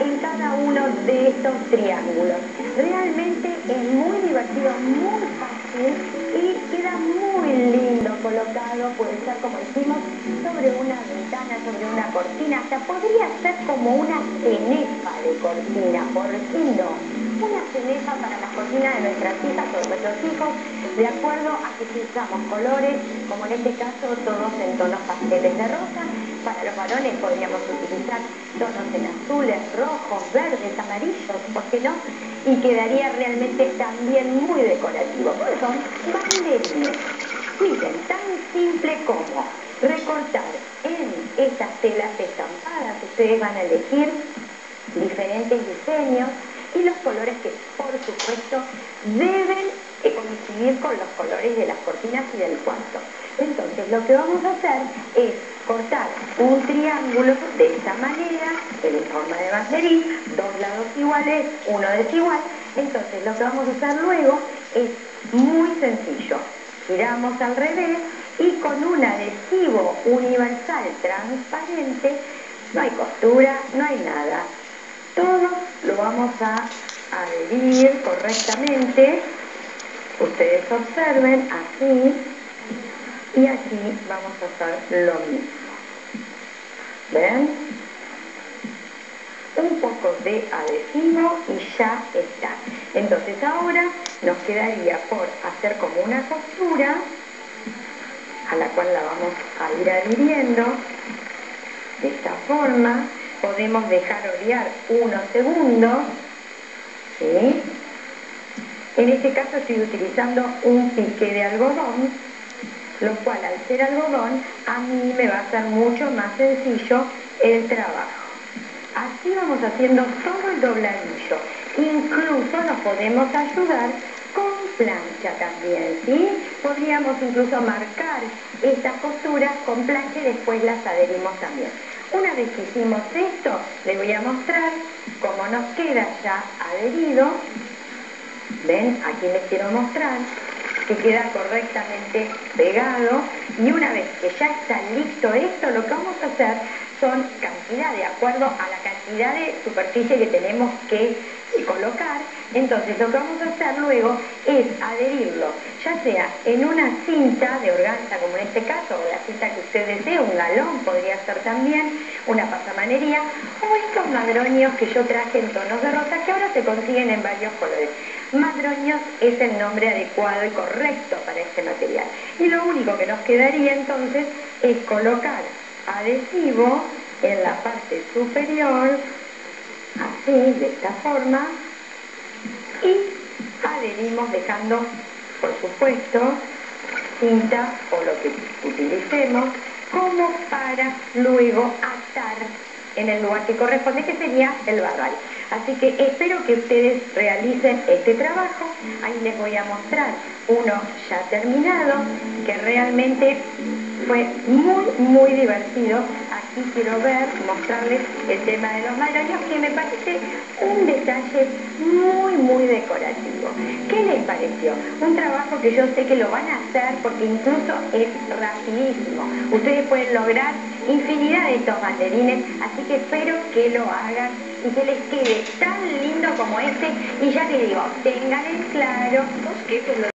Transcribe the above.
en cada uno de estos triángulos. Realmente es muy divertido, muy fácil y queda muy lindo colocado. Puede ser, como decimos, sobre una ventana, sobre una cortina. Hasta podría ser como una cenefa de cortina, ¿por qué no? Una cenefa para las cortinas de nuestras hijas o de nuestros hijos, de acuerdo a que si usamos colores, como en este caso todos en tonos pasteles de rosa. Para los varones podríamos utilizar tonos en azules, rojos, verdes, amarillos, ¿por qué no? Y quedaría realmente también muy decorativo. Pues son banderines. Miren, tan simple como recortar en estas telas estampadas. Ustedes van a elegir diferentes diseños y los colores que, por supuesto, deben coincidir con los colores de las cortinas y del cuarto. Entonces, lo que vamos a hacer es cortar un triángulo de esta manera, en forma de banderín, dos lados iguales, uno desigual. Entonces, lo que vamos a hacer luego es muy sencillo. Giramos al revés y con un adhesivo universal transparente, no hay costura, no hay nada. Todo lo vamos a adherir correctamente. Ustedes observen, así, y aquí vamos a hacer lo mismo. ¿Ven? Un poco de adhesivo y ya está. Entonces ahora nos quedaría por hacer como una costura, a la cual la vamos a ir adhiriendo de esta forma. Podemos dejar orear unos segundos, ¿sí? En este caso estoy utilizando un piqué de algodón, lo cual al ser algodón a mí me va a ser mucho más sencillo el trabajo. Así vamos haciendo todo el dobladillo. Incluso nos podemos ayudar con plancha también, ¿sí? Podríamos incluso marcar estas costuras con plancha y después las adherimos también. Una vez que hicimos esto, les voy a mostrar cómo nos queda ya adherido. ¿Ven? Aquí les quiero mostrar que queda correctamente pegado. Y una vez que ya está listo esto, lo que vamos a hacer son cantidad, de acuerdo a la cantidad de superficie que tenemos que colocar. Entonces lo que vamos a hacer luego es adherirlo, ya sea en una cinta de organza, como en este caso, o la cinta que usted desee, un galón podría ser también, una pasamanería, o estos madroños que yo traje en tonos de rosa, que ahora se consiguen en varios colores. Madroños es el nombre adecuado y correcto para este material. Y lo único que nos quedaría entonces es colocar adhesivo en la parte superior, así, de esta forma, y adherimos dejando, por supuesto, cinta o lo que utilicemos como para luego atar en el lugar que corresponde, que sería el barral. Así que espero que ustedes realicen este trabajo. Ahí les voy a mostrar uno ya terminado, que realmente fue muy divertido. Aquí quiero mostrarles el tema de los madroños, que me parece un detalle muy decorativo. ¿Qué les pareció? Un trabajo que yo sé que lo van a hacer porque incluso es rapidísimo. Ustedes pueden lograr infinidad de estos banderines, así que espero que lo hagan y que les quede tan lindo como este. Y ya les digo, tengan en claro que esto es lo